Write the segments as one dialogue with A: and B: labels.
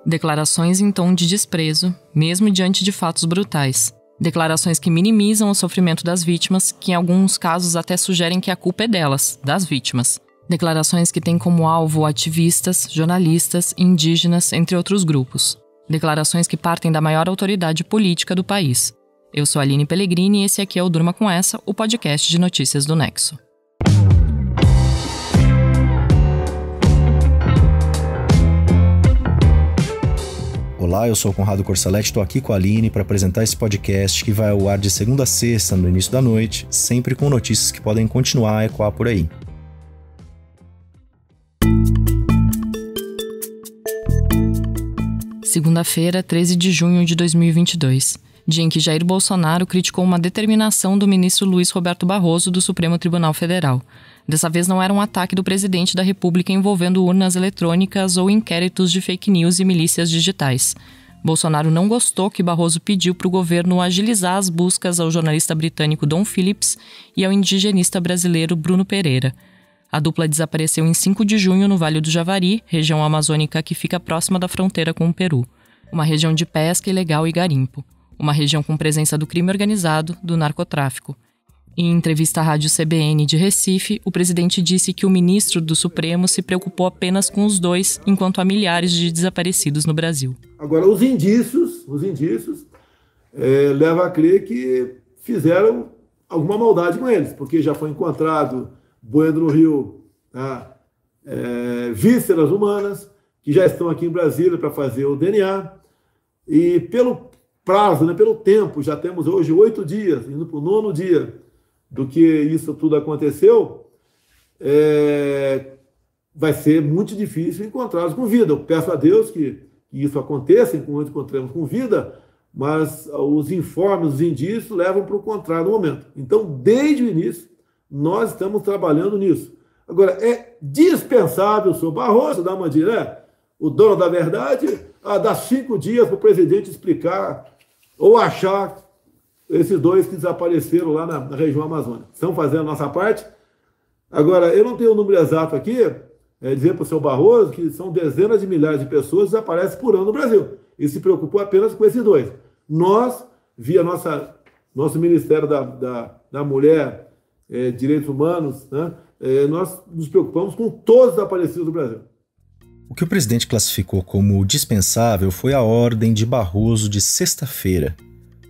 A: Declarações em tom de desprezo, mesmo diante de fatos brutais. Declarações que minimizam o sofrimento das vítimas, que em alguns casos até sugerem que a culpa é delas, das vítimas. Declarações que têm como alvo ativistas, jornalistas, indígenas, entre outros grupos. Declarações que partem da maior autoridade política do país. Eu sou a Aline Pellegrini e esse aqui é o Durma Com Essa, o podcast de notícias do Nexo.
B: Olá, eu sou o Conrado Corsaletti, estou aqui com a Aline para apresentar esse podcast que vai ao ar de segunda a sexta, no início da noite, sempre com notícias que podem continuar a ecoar por aí.
A: Segunda-feira, 13 de junho de 2022, dia em que Jair Bolsonaro criticou uma determinação do ministro Luiz Roberto Barroso do Supremo Tribunal Federal. Dessa vez não era um ataque do presidente da República envolvendo urnas eletrônicas ou inquéritos de fake news e milícias digitais. Bolsonaro não gostou que Barroso pediu para o governo agilizar as buscas ao jornalista britânico Dom Phillips e ao indigenista brasileiro Bruno Pereira. A dupla desapareceu em 5 de junho no Vale do Javari, região amazônica que fica próxima da fronteira com o Peru. Uma região de pesca ilegal e garimpo. Uma região com presença do crime organizado, do narcotráfico. Em entrevista à Rádio CBN de Recife, o presidente disse que o ministro do Supremo se preocupou apenas com os dois, enquanto há milhares de desaparecidos no Brasil.
C: Agora, os indícios levam a crer que fizeram alguma maldade com eles, porque já foi encontrado, boiando no rio, vísceras humanas, que já estão aqui em Brasília para fazer o DNA, e pelo prazo, pelo tempo, já temos hoje 8 dias, indo para o 9º dia, do que isso tudo aconteceu, vai ser muito difícil encontrá-los com vida. Eu peço a Deus que isso aconteça, enquanto encontremos com vida, mas os informes, os indícios levam para o contrário no momento. Então, desde o início, nós estamos trabalhando nisso. Agora, é dispensável o senhor Barroso, da Mandiré, o dono da verdade, dar 5 dias para o presidente explicar ou achar esses dois que desapareceram lá na região amazônica. Estão fazendo a nossa parte. Agora, eu não tenho o número exato aqui, dizer para o seu Barroso que são dezenas de milhares de pessoas que desaparecem por ano no Brasil. Ele se preocupou apenas com esses dois. Nós, via nosso Ministério da Mulher, Direitos Humanos, nós nos preocupamos com todos os desaparecidos do Brasil.
B: O que o presidente classificou como dispensável foi a ordem de Barroso de sexta-feira.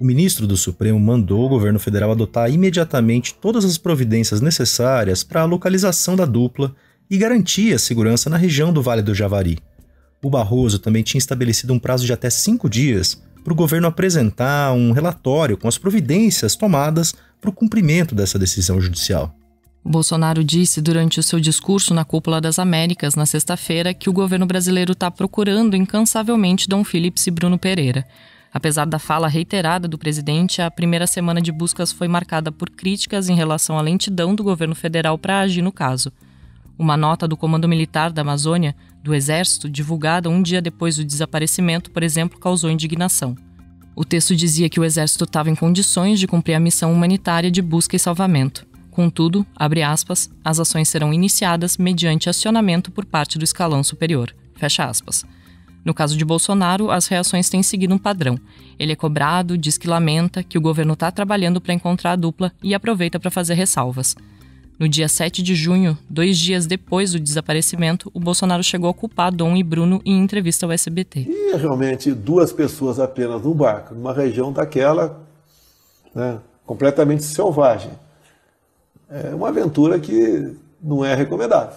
B: O ministro do Supremo mandou o governo federal adotar imediatamente todas as providências necessárias para a localização da dupla e garantir a segurança na região do Vale do Javari. O Barroso também tinha estabelecido um prazo de até 5 dias para o governo apresentar um relatório com as providências tomadas para o cumprimento dessa decisão judicial.
A: Bolsonaro disse durante o seu discurso na Cúpula das Américas, na sexta-feira, que o governo brasileiro está procurando incansavelmente Dom Phillips e Bruno Pereira. Apesar da fala reiterada do presidente, a primeira semana de buscas foi marcada por críticas em relação à lentidão do governo federal para agir no caso. Uma nota do Comando Militar da Amazônia, do Exército, divulgada um dia depois do desaparecimento, por exemplo, causou indignação. O texto dizia que o Exército estava em condições de cumprir a missão humanitária de busca e salvamento. Contudo, abre aspas, as ações serão iniciadas mediante acionamento por parte do escalão superior. Fecha aspas. No caso de Bolsonaro, as reações têm seguido um padrão. Ele é cobrado, diz que lamenta, que o governo está trabalhando para encontrar a dupla e aproveita para fazer ressalvas. No dia 7 de junho, 2 dias depois do desaparecimento, o Bolsonaro chegou a culpar Dom e Bruno em entrevista ao SBT.
C: E realmente 2 pessoas apenas num barco, numa região daquela, completamente selvagem. É uma aventura que não é recomendável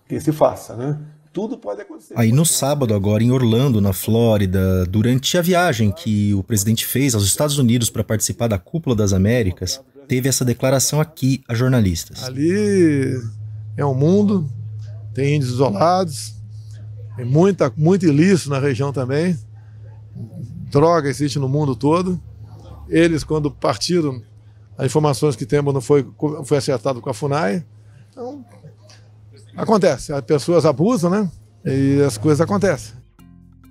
C: que se faça, Tudo pode acontecer.
B: Aí no sábado agora em Orlando, na Flórida, durante a viagem que o presidente fez aos Estados Unidos para participar da Cúpula das Américas, teve essa declaração aqui a jornalistas.
D: Ali é um mundo, tem índios isolados, tem muito ilícito na região também, droga existe no mundo todo. Eles, quando partiram, as informações que temos não foi acertado com a FUNAI, então acontece, as pessoas abusam, e as coisas acontecem.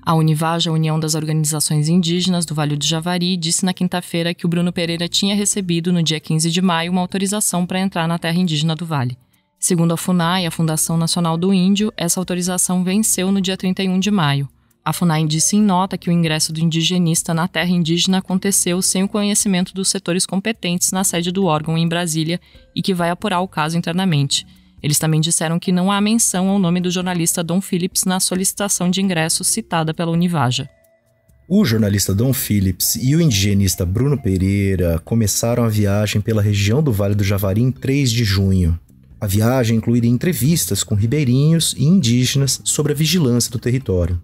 A: A Univaja, a União das Organizações Indígenas do Vale do Javari, disse na quinta-feira que o Bruno Pereira tinha recebido, no dia 15 de maio, uma autorização para entrar na terra indígena do Vale. Segundo a FUNAI, a Fundação Nacional do Índio, essa autorização venceu no dia 31 de maio. A FUNAI disse em nota que o ingresso do indigenista na terra indígena aconteceu sem o conhecimento dos setores competentes na sede do órgão em Brasília e que vai apurar o caso internamente. Eles também disseram que não há menção ao nome do jornalista Dom Phillips na solicitação de ingresso citada pela Univaja.
B: O jornalista Dom Phillips e o indigenista Bruno Pereira começaram a viagem pela região do Vale do Javari em 3 de junho. A viagem incluiria entrevistas com ribeirinhos e indígenas sobre a vigilância do território.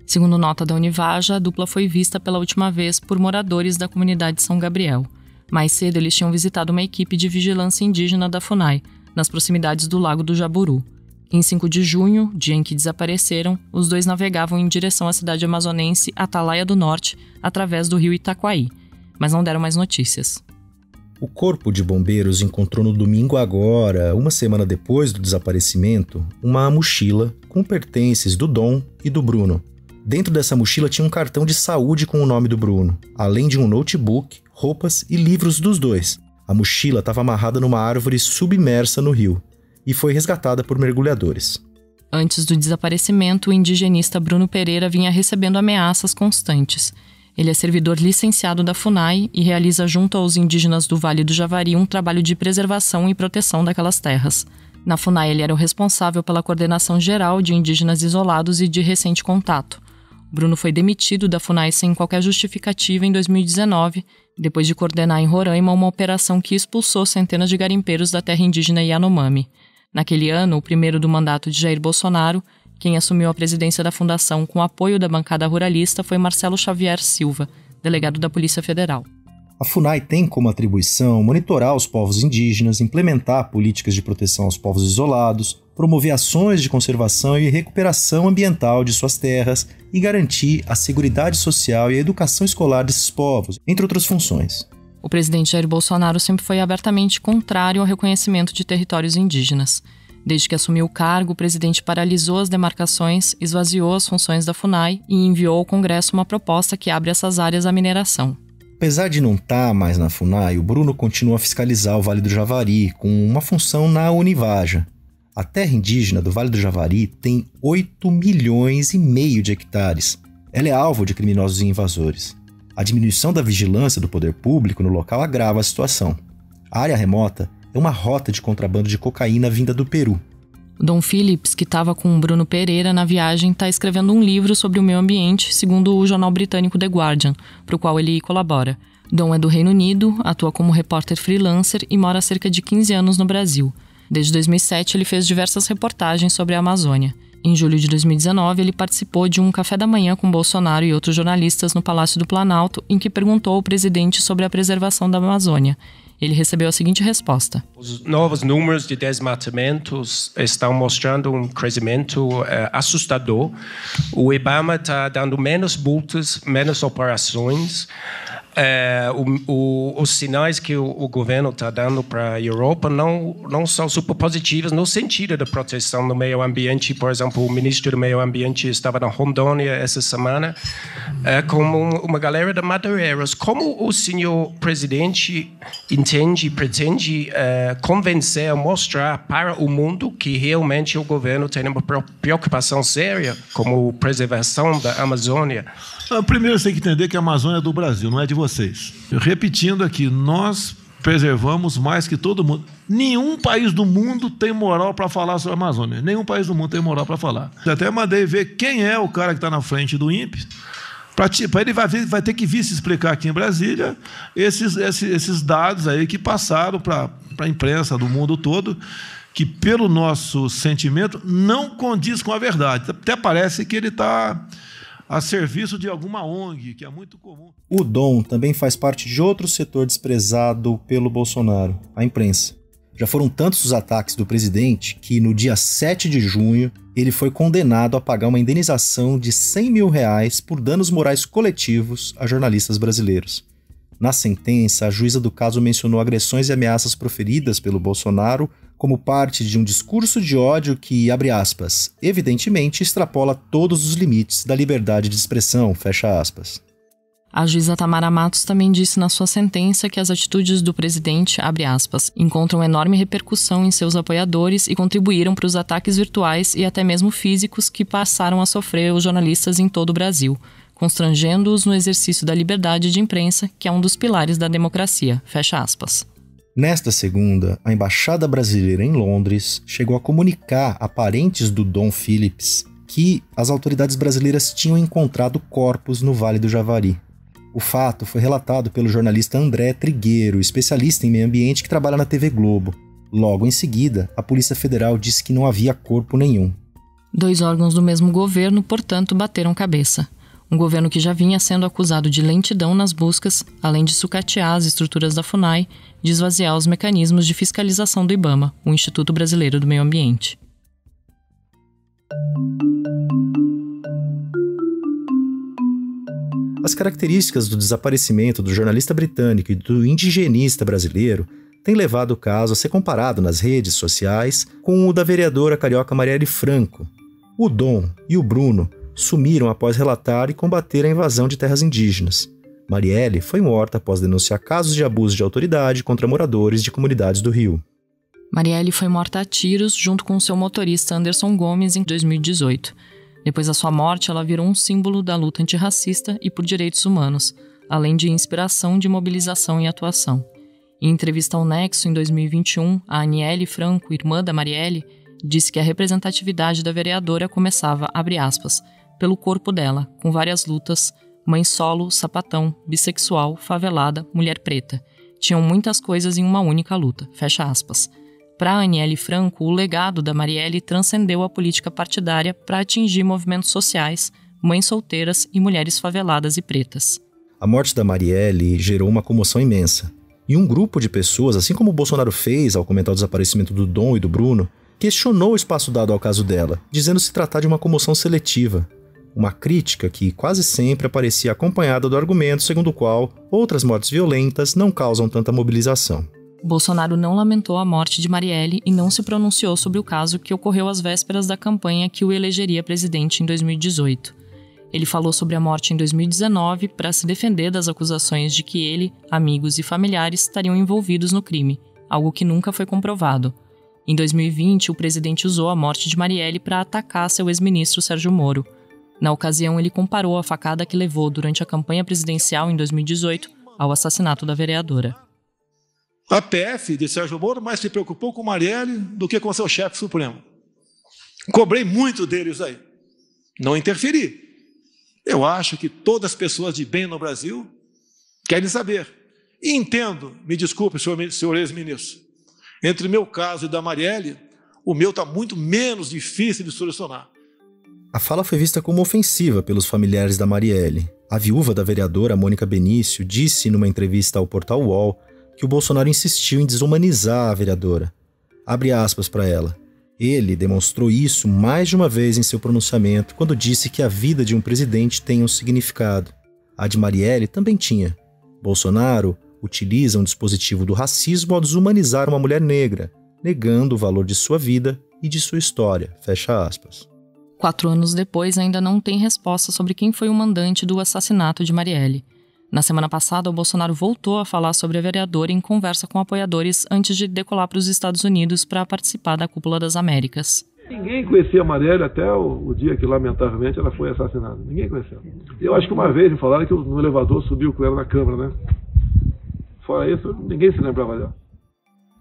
A: Segundo nota da Univaja, a dupla foi vista pela última vez por moradores da comunidade São Gabriel. Mais cedo, eles tinham visitado uma equipe de vigilância indígena da FUNAI, nas proximidades do Lago do Jaburu. Em 5 de junho, dia em que desapareceram, os dois navegavam em direção à cidade amazonense Atalaia do Norte, através do rio Itaquaí, mas não deram mais notícias.
B: O Corpo de Bombeiros encontrou no domingo agora, uma semana depois do desaparecimento, uma mochila com pertences do Dom e do Bruno. Dentro dessa mochila tinha um cartão de saúde com o nome do Bruno, além de um notebook, roupas e livros dos dois. A mochila estava amarrada numa árvore submersa no rio e foi resgatada por mergulhadores.
A: Antes do desaparecimento, o indigenista Bruno Pereira vinha recebendo ameaças constantes. Ele é servidor licenciado da FUNAI e realiza junto aos indígenas do Vale do Javari um trabalho de preservação e proteção daquelas terras. Na FUNAI, ele era o responsável pela coordenação geral de indígenas isolados e de recente contato. Bruno foi demitido da FUNAI sem qualquer justificativa em 2019, depois de coordenar em Roraima uma operação que expulsou centenas de garimpeiros da terra indígena Yanomami. Naquele ano, o primeiro do mandato de Jair Bolsonaro, quem assumiu a presidência da fundação com apoio da bancada ruralista foi Marcelo Xavier Silva, delegado da Polícia Federal.
B: A FUNAI tem como atribuição monitorar os povos indígenas, implementar políticas de proteção aos povos isolados, promover ações de conservação e recuperação ambiental de suas terras e garantir a seguridade social e a educação escolar desses povos, entre outras funções.
A: O presidente Jair Bolsonaro sempre foi abertamente contrário ao reconhecimento de territórios indígenas. Desde que assumiu o cargo, o presidente paralisou as demarcações, esvaziou as funções da FUNAI e enviou ao Congresso uma proposta que abre essas áreas à mineração.
B: Apesar de não estar mais na FUNAI, o Bruno continua a fiscalizar o Vale do Javari, com uma função na Univaja. A terra indígena do Vale do Javari tem 8,5 milhões de hectares. Ela é alvo de criminosos e invasores. A diminuição da vigilância do poder público no local agrava a situação. A área remota é uma rota de contrabando de cocaína vinda do Peru.
A: Dom Phillips, que estava com Bruno Pereira na viagem, está escrevendo um livro sobre o meio ambiente, segundo o jornal britânico The Guardian, para o qual ele colabora. Dom é do Reino Unido, atua como repórter freelancer e mora há cerca de 15 anos no Brasil. Desde 2007, ele fez diversas reportagens sobre a Amazônia. Em julho de 2019, ele participou de um café da manhã com Bolsonaro e outros jornalistas no Palácio do Planalto, em que perguntou ao presidente sobre a preservação da Amazônia. Ele recebeu a seguinte resposta.
E: Os novos números de desmatamentos estão mostrando um crescimento assustador. O IBAMA está dando menos multas, menos operações. Os sinais que o governo está dando para a Europa não são super positivos no sentido da proteção do meio ambiente. Por exemplo, o ministro do meio ambiente estava na Rondônia essa semana com uma galera de madeireiros. Como o senhor presidente entende e pretende convencer, mostrar para o mundo que realmente o governo tem uma preocupação séria com a preservação da Amazônia?
D: Primeiro você tem que entender que a Amazônia é do Brasil, não é de vocês. Repetindo aqui, nós preservamos mais que todo mundo. Nenhum país do mundo tem moral para falar sobre a Amazônia. Nenhum país do mundo tem moral para falar. Eu até mandei ver quem é o cara que está na frente do INPE. Para ele vai ter que vir se explicar aqui em Brasília esses dados aí que passaram para a imprensa do mundo todo, que pelo nosso sentimento não condiz com a verdade. Até parece que ele está a serviço de alguma ONG, que é muito comum.
B: O Dom também faz parte de outro setor desprezado pelo Bolsonaro, a imprensa. Já foram tantos os ataques do presidente que, no dia 7 de junho, ele foi condenado a pagar uma indenização de R$100 mil por danos morais coletivos a jornalistas brasileiros. Na sentença, a juíza do caso mencionou agressões e ameaças proferidas pelo Bolsonaro como parte de um discurso de ódio que, abre aspas, evidentemente extrapola todos os limites da liberdade de expressão, fecha aspas.
A: A juíza Tamara Matos também disse na sua sentença que as atitudes do presidente, abre aspas, encontram enorme repercussão em seus apoiadores e contribuíram para os ataques virtuais e até mesmo físicos que passaram a sofrer os jornalistas em todo o Brasil, constrangendo-os no exercício da liberdade de imprensa, que é um dos pilares da democracia, fecha aspas.
B: Nesta segunda, a Embaixada Brasileira em Londres chegou a comunicar a parentes do Dom Phillips que as autoridades brasileiras tinham encontrado corpos no Vale do Javari. O fato foi relatado pelo jornalista André Trigueiro, especialista em meio ambiente que trabalha na TV Globo. Logo em seguida, a Polícia Federal disse que não havia corpo nenhum.
A: 2 órgãos do mesmo governo, portanto, bateram cabeça. Um governo que já vinha sendo acusado de lentidão nas buscas, além de sucatear as estruturas da FUNAI, de esvaziar os mecanismos de fiscalização do IBAMA, o Instituto Brasileiro do Meio Ambiente.
B: As características do desaparecimento do jornalista britânico e do indigenista brasileiro têm levado o caso a ser comparado nas redes sociais com o da vereadora carioca Marielle Franco. O Dom e o Bruno sumiram após relatar e combater a invasão de terras indígenas. Marielle foi morta após denunciar casos de abuso de autoridade contra moradores de comunidades do Rio.
A: Marielle foi morta a tiros junto com seu motorista Anderson Gomes em 2018. Depois da sua morte, ela virou um símbolo da luta antirracista e por direitos humanos, além de inspiração de mobilização e atuação. Em entrevista ao Nexo, em 2021, a Aniele Franco, irmã da Marielle, disse que a representatividade da vereadora começava, abre aspas, pelo corpo dela, com várias lutas, mãe solo, sapatão, bissexual, favelada, mulher preta. Tinham muitas coisas em uma única luta, fecha aspas. Para Aniele Franco, o legado da Marielle transcendeu a política partidária para atingir movimentos sociais, mães solteiras e mulheres faveladas e pretas.
B: A morte da Marielle gerou uma comoção imensa. E um grupo de pessoas, assim como o Bolsonaro fez ao comentar o desaparecimento do Dom e do Bruno, questionou o espaço dado ao caso dela, dizendo se tratar de uma comoção seletiva. Uma crítica que quase sempre aparecia acompanhada do argumento segundo o qual outras mortes violentas não causam tanta mobilização.
A: Bolsonaro não lamentou a morte de Marielle e não se pronunciou sobre o caso que ocorreu às vésperas da campanha que o elegeria presidente em 2018. Ele falou sobre a morte em 2019 para se defender das acusações de que ele, amigos e familiares estariam envolvidos no crime, algo que nunca foi comprovado. Em 2020, o presidente usou a morte de Marielle para atacar seu ex-ministro Sérgio Moro. Na ocasião, ele comparou a facada que levou durante a campanha presidencial em 2018 ao assassinato da vereadora.
D: A PF de Sérgio Moro mais se preocupou com Marielle do que com seu chefe supremo. Cobrei muito deles aí. Não interferi. Eu acho que todas as pessoas de bem no Brasil querem saber. E entendo, me desculpe, senhor ex-ministro, entre meu caso e da Marielle, o meu está muito menos difícil de solucionar.
B: A fala foi vista como ofensiva pelos familiares da Marielle. A viúva da vereadora Mônica Benício disse numa entrevista ao portal UOL que o Bolsonaro insistiu em desumanizar a vereadora. Abre aspas para ela. Ele demonstrou isso mais de uma vez em seu pronunciamento quando disse que a vida de um presidente tem um significado. A de Marielle também tinha. Bolsonaro utiliza um dispositivo do racismo ao desumanizar uma mulher negra, negando o valor de sua vida e de sua história. Fecha aspas.
A: 4 anos depois, ainda não tem resposta sobre quem foi o mandante do assassinato de Marielle. Na semana passada, o Bolsonaro voltou a falar sobre a vereadora em conversa com apoiadores antes de decolar para os Estados Unidos para participar da Cúpula das Américas.
C: Ninguém conhecia a Marielle até o dia que, lamentavelmente, ela foi assassinada. Ninguém conhecia. Eu acho que uma vez me falaram que no elevador subiu com ela na Câmara, né? Fora isso, ninguém se lembrava dela.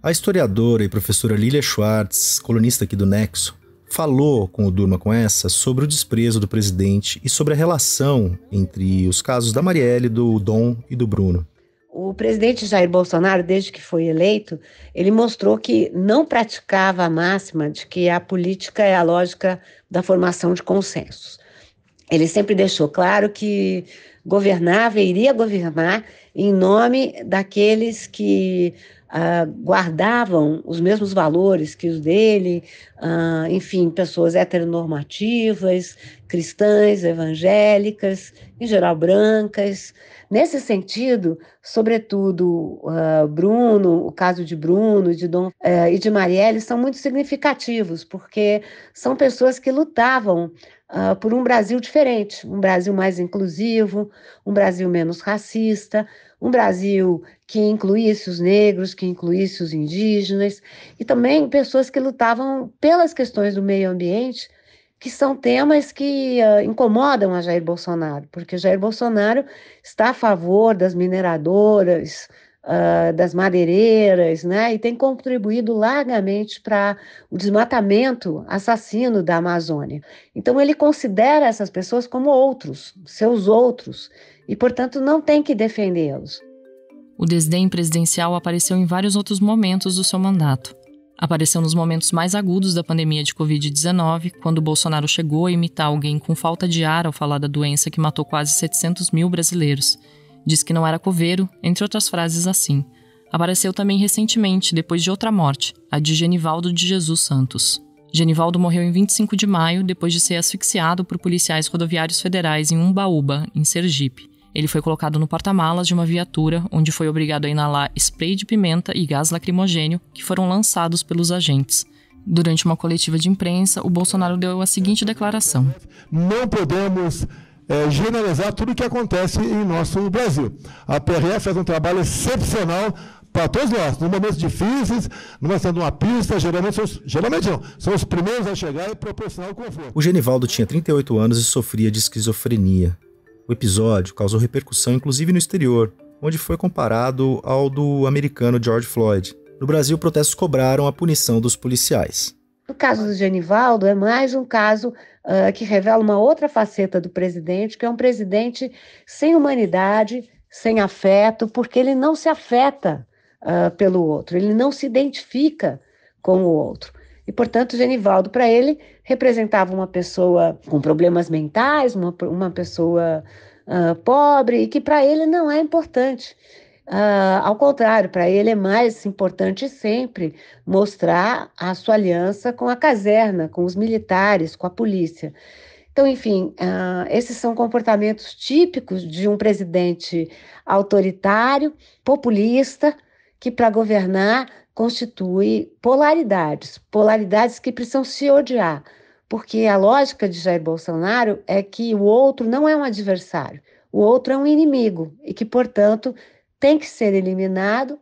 B: A historiadora e professora Lília Schwartz, colunista aqui do Nexo, falou com o Durma com Essa sobre o desprezo do presidente e sobre a relação entre os casos da Marielle, do Dom e do Bruno.
F: O presidente Jair Bolsonaro, desde que foi eleito, ele mostrou que não praticava a máxima de que a política é a lógica da formação de consensos. Ele sempre deixou claro que governava e iria governar em nome daqueles que guardavam os mesmos valores que os dele, enfim, pessoas heteronormativas, cristãs, evangélicas, em geral brancas. Nesse sentido, sobretudo, Bruno, o caso de Bruno, de Dom e de Marielle são muito significativos, porque são pessoas que lutavam por um Brasil diferente, um Brasil mais inclusivo, um Brasil menos racista, um Brasil que incluísse os negros, que incluísse os indígenas, e também pessoas que lutavam pelas questões do meio ambiente, que são temas que incomodam a Jair Bolsonaro, porque Jair Bolsonaro está a favor das mineradoras, das madeireiras, né, e tem contribuído largamente para o desmatamento assassino da Amazônia. Então ele considera essas pessoas como outros, seus outros, e portanto não tem que defendê-los.
A: O desdém presidencial apareceu em vários outros momentos do seu mandato. Apareceu nos momentos mais agudos da pandemia de Covid-19, quando Bolsonaro chegou a imitar alguém com falta de ar ao falar da doença que matou quase 700 mil brasileiros. Diz que não era coveiro, entre outras frases assim. Apareceu também recentemente, depois de outra morte, a de Genivaldo de Jesus Santos. Genivaldo morreu em 25 de maio, depois de ser asfixiado por policiais rodoviários federais em Umbaúba, em Sergipe. Ele foi colocado no porta-malas de uma viatura, onde foi obrigado a inalar spray de pimenta e gás lacrimogênio, que foram lançados pelos agentes. Durante uma coletiva de imprensa, o Bolsonaro deu a seguinte declaração:
G: Não podemos generalizar tudo o que acontece em nosso Brasil. A PRF faz um trabalho excepcional para todos nós, nos momentos difíceis, numa sendo uma pista, geralmente não, são os primeiros a chegar e proporcionar o conforto.
B: O Genivaldo tinha 38 anos e sofria de esquizofrenia. O episódio causou repercussão inclusive no exterior, onde foi comparado ao do americano George Floyd. No Brasil, protestos cobraram a punição dos policiais.
F: No caso do Genivaldo, é mais um caso que revela uma outra faceta do presidente, que é um presidente sem humanidade, sem afeto, porque ele não se afeta pelo outro, ele não se identifica com o outro. E, portanto, Genivaldo, para ele, representava uma pessoa com problemas mentais, uma pessoa pobre, e que para ele não é importante. Ao contrário, para ele é mais importante sempre mostrar a sua aliança com a caserna, com os militares, com a polícia. Então, enfim, esses são comportamentos típicos de um presidente autoritário, populista, que para governar constitui polaridades que precisam se odiar, porque a lógica de Jair Bolsonaro é que o outro não é um adversário, o outro é um inimigo e que, portanto, tem que ser eliminado,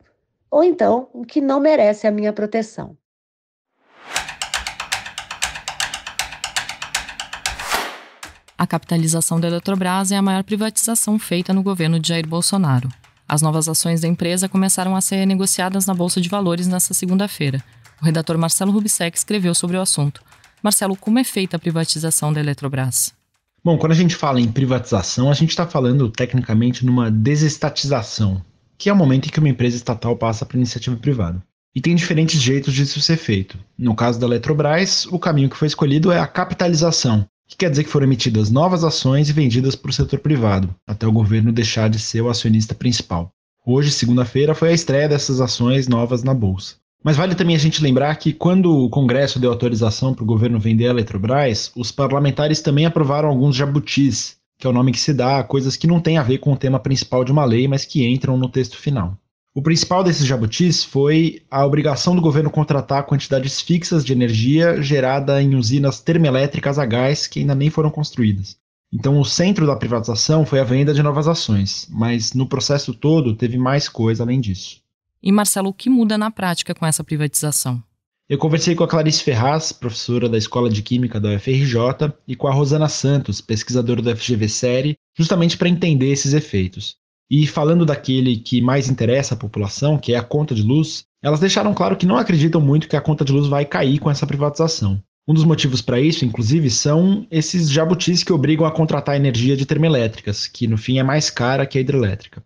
F: ou então, o que não merece a minha proteção.
A: A capitalização da Eletrobras é a maior privatização feita no governo de Jair Bolsonaro. As novas ações da empresa começaram a ser negociadas na Bolsa de Valores nesta segunda-feira. O redator Marcelo Rubissec escreveu sobre o assunto. Marcelo, como é feita a privatização da Eletrobras?
H: Bom, quando a gente fala em privatização, a gente está falando tecnicamente numa desestatização, que é o momento em que uma empresa estatal passa para iniciativa privada. E tem diferentes jeitos disso ser feito. No caso da Eletrobras, o caminho que foi escolhido é a capitalização, que quer dizer que foram emitidas novas ações e vendidas para o setor privado, até o governo deixar de ser o acionista principal. Hoje, segunda-feira, foi a estreia dessas ações novas na Bolsa. Mas vale também a gente lembrar que quando o Congresso deu autorização para o governo vender a Eletrobras, os parlamentares também aprovaram alguns jabutis, que é o nome que se dá a coisas que não têm a ver com o tema principal de uma lei, mas que entram no texto final. O principal desses jabutis foi a obrigação do governo contratar quantidades fixas de energia gerada em usinas termoelétricas a gás que ainda nem foram construídas. Então o centro da privatização foi a venda de novas ações, mas no processo todo teve mais coisa além disso.
A: E Marcelo, o que muda na prática com essa privatização?
H: Eu conversei com a Clarice Ferraz, professora da Escola de Química da UFRJ, e com a Rosana Santos, pesquisadora do FGV-SERI, justamente para entender esses efeitos. E falando daquele que mais interessa a população, que é a conta de luz, elas deixaram claro que não acreditam muito que a conta de luz vai cair com essa privatização. Um dos motivos para isso, inclusive, são esses jabutis que obrigam a contratar energia de termoelétricas, que no fim é mais cara que a hidrelétrica.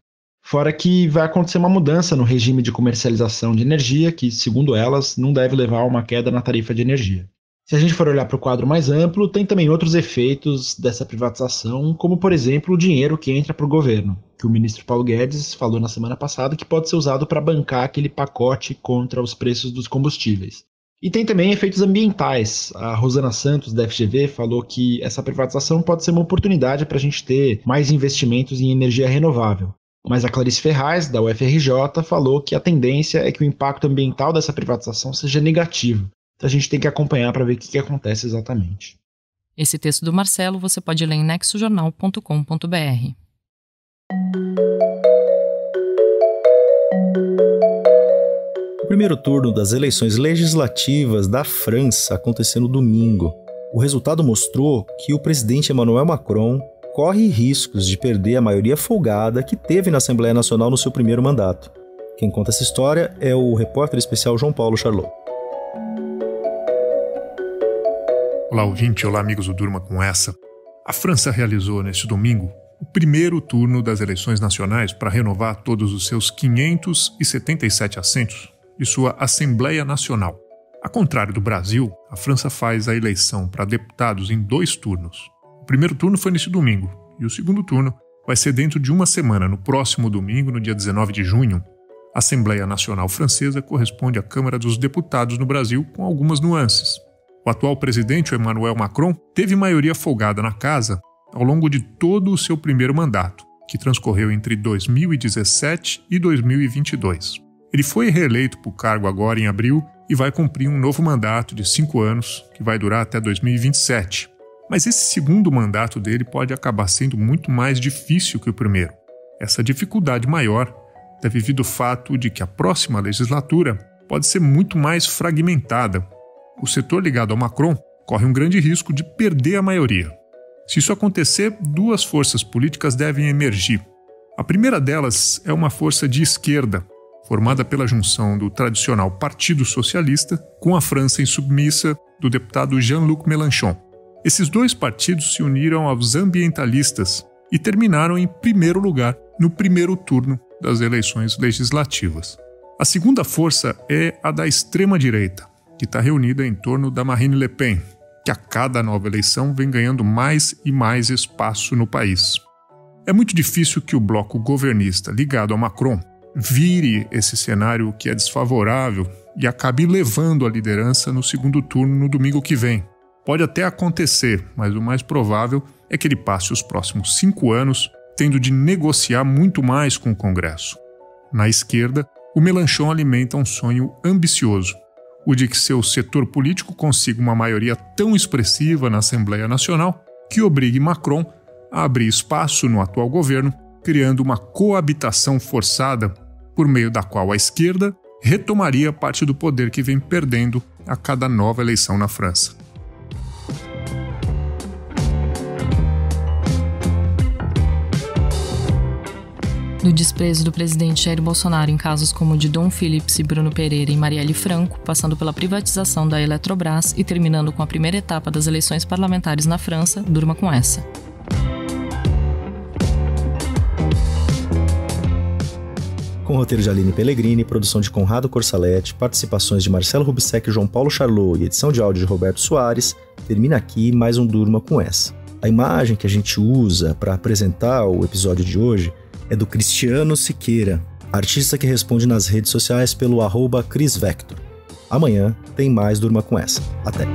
H: Fora que vai acontecer uma mudança no regime de comercialização de energia, que, segundo elas, não deve levar a uma queda na tarifa de energia. Se a gente for olhar para o quadro mais amplo, tem também outros efeitos dessa privatização, como, por exemplo, o dinheiro que entra para o governo, que o ministro Paulo Guedes falou na semana passada que pode ser usado para bancar aquele pacote contra os preços dos combustíveis. E tem também efeitos ambientais. A Rosana Santos, da FGV, falou que essa privatização pode ser uma oportunidade para a gente ter mais investimentos em energia renovável. Mas a Clarice Ferraz, da UFRJ, falou que a tendência é que o impacto ambiental dessa privatização seja negativo. Então a gente tem que acompanhar para ver o que acontece exatamente.
A: Esse texto do Marcelo você pode ler em nexojornal.com.br.
B: O primeiro turno das eleições legislativas da França aconteceu no domingo. O resultado mostrou que o presidente Emmanuel Macron corre riscos de perder a maioria folgada que teve na Assembleia Nacional no seu primeiro mandato. Quem conta essa história é o repórter especial João Paulo Charlot.
I: Olá, ouvinte, olá, amigos do Durma Com Essa. A França realizou neste domingo o primeiro turno das eleições nacionais para renovar todos os seus 577 assentos de sua Assembleia Nacional. Ao contrário do Brasil, a França faz a eleição para deputados em 2 turnos. O primeiro turno foi neste domingo e o segundo turno vai ser dentro de uma semana, no próximo domingo, no dia 19 de junho. A Assembleia Nacional Francesa corresponde à Câmara dos Deputados no Brasil, com algumas nuances. O atual presidente, Emmanuel Macron, teve maioria folgada na casa ao longo de todo o seu primeiro mandato, que transcorreu entre 2017 e 2022. Ele foi reeleito para o cargo agora em abril e vai cumprir um novo mandato de 5 anos, que vai durar até 2027. Mas esse segundo mandato dele pode acabar sendo muito mais difícil que o primeiro. Essa dificuldade maior é devido ao fato de que a próxima legislatura pode ser muito mais fragmentada. O setor ligado ao Macron corre um grande risco de perder a maioria. Se isso acontecer, 2 forças políticas devem emergir. A primeira delas é uma força de esquerda, formada pela junção do tradicional Partido Socialista com a França insubmissa do deputado Jean-Luc Mélenchon. Esses 2 partidos se uniram aos ambientalistas e terminaram em primeiro lugar no primeiro turno das eleições legislativas. A segunda força é a da extrema-direita, que está reunida em torno da Marine Le Pen, que a cada nova eleição vem ganhando mais e mais espaço no país. É muito difícil que o bloco governista ligado a Macron vire esse cenário que é desfavorável e acabe levando a liderança no segundo turno no domingo que vem. Pode até acontecer, mas o mais provável é que ele passe os próximos 5 anos tendo de negociar muito mais com o Congresso. Na esquerda, o Mélenchon alimenta um sonho ambicioso, o de que seu setor político consiga uma maioria tão expressiva na Assembleia Nacional que obrigue Macron a abrir espaço no atual governo, criando uma coabitação forçada por meio da qual a esquerda retomaria parte do poder que vem perdendo a cada nova eleição na França.
A: Do desprezo do presidente Jair Bolsonaro em casos como o de Dom Phillips e Bruno Pereira e Marielle Franco, passando pela privatização da Eletrobras e terminando com a primeira etapa das eleições parlamentares na França, durma com essa.
B: Com roteiro de Aline Pellegrini, produção de Conrado Corsaletti, participações de Marcelo Rubsec e João Paulo Charlot e edição de áudio de Roberto Soares, termina aqui mais um Durma com Essa. A imagem que a gente usa para apresentar o episódio de hoje é do Cristiano Siqueira, artista que responde nas redes sociais pelo @CrisVector. Amanhã tem mais Durma com Essa. Até!